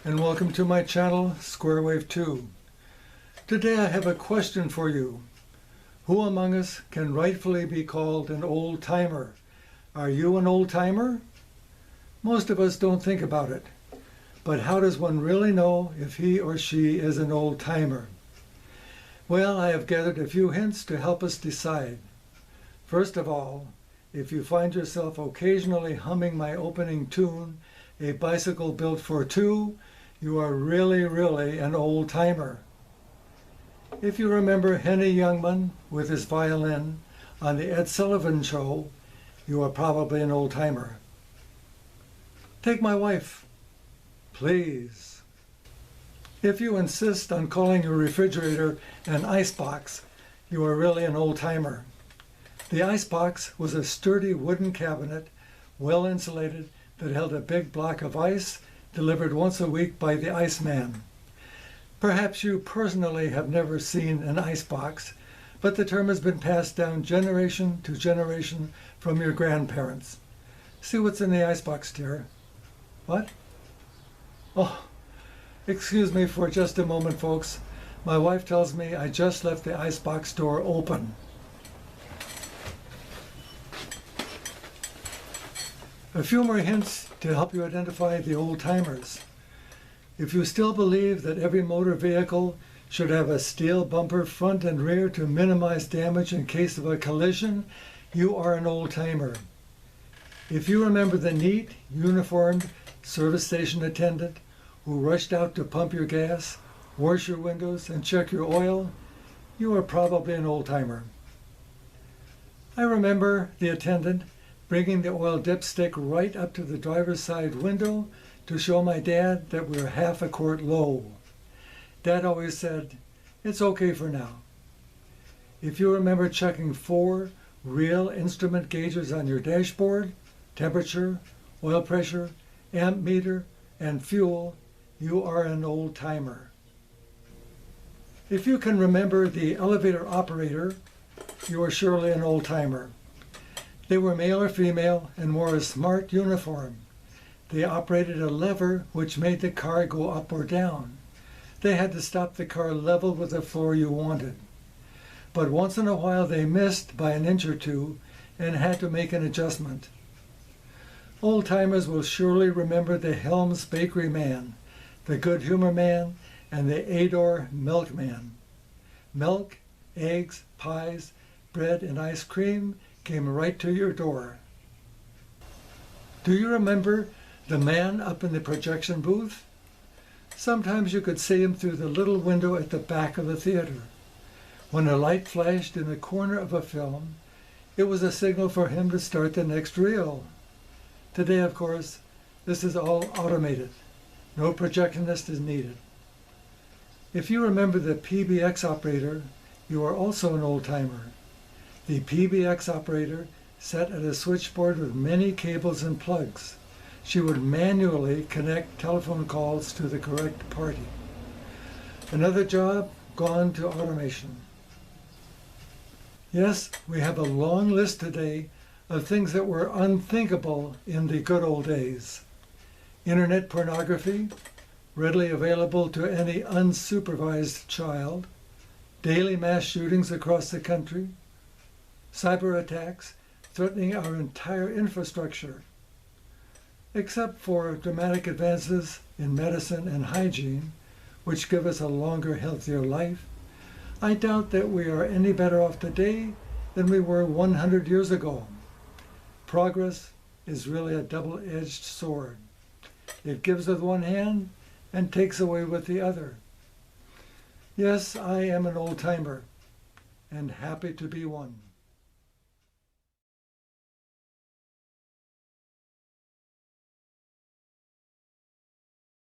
and welcome to my channel, Squarewave 2. Today I have a question for you. Who among us can rightfully be called an old-timer? Are you an old-timer? Most of us don't think about it, but how does one really know if he or she is an old-timer? Well, I have gathered a few hints to help us decide. First of all, if you find yourself occasionally humming my opening tune, A Bicycle Built for Two, you are really an old-timer. If you remember Henny Youngman with his violin on the Ed Sullivan Show, you are probably an old-timer. Take my wife, please. If you insist on calling your refrigerator an icebox, you are really an old-timer. The icebox was a sturdy wooden cabinet, well insulated, that held a big block of ice delivered once a week by the Iceman. Perhaps you personally have never seen an icebox, but the term has been passed down generation to generation from your grandparents. See what's in the icebox, dear. What? Oh, excuse me for just a moment, folks. My wife tells me I just left the icebox door open. A few more hints to help you identify the old-timers. If you still believe that every motor vehicle should have a steel bumper front and rear to minimize damage in case of a collision, you are an old-timer. If you remember the neat, uniformed service station attendant who rushed out to pump your gas, wash your windows, and check your oil, you are probably an old-timer. I remember the attendant bringing the oil dipstick right up to the driver's side window to show my dad that we were half a quart low. Dad always said, "It's okay for now." If you remember checking 4 real instrument gauges on your dashboard, temperature, oil pressure, amp meter, and fuel, you are an old-timer. If you can remember the elevator operator, you are surely an old-timer. They were male or female and wore a smart uniform. They operated a lever which made the car go up or down. They had to stop the car level with the floor you wanted. But once in a while they missed by an inch or two and had to make an adjustment. Old-timers will surely remember the Helms Bakery Man, the Good Humor Man, and the Ador Milkman. Milk, eggs, pies, bread, and ice cream came right to your door. Do you remember the man up in the projection booth? Sometimes you could see him through the little window at the back of the theater. When a light flashed in the corner of a film, it was a signal for him to start the next reel. Today, of course, this is all automated. No projectionist is needed. If you remember the PBX operator, you are also an old-timer. The PBX operator sat at a switchboard with many cables and plugs. She would manually connect telephone calls to the correct party. Another job gone to automation. Yes, we have a long list today of things that were unthinkable in the good old days. Internet pornography, readily available to any unsupervised child, daily mass shootings across the country, cyber attacks threatening our entire infrastructure. Except for dramatic advances in medicine and hygiene, which give us a longer, healthier life, I doubt that we are any better off today than we were 100 years ago. Progress is really a double-edged sword. It gives with one hand and takes away with the other. Yes, I am an old-timer, and happy to be one.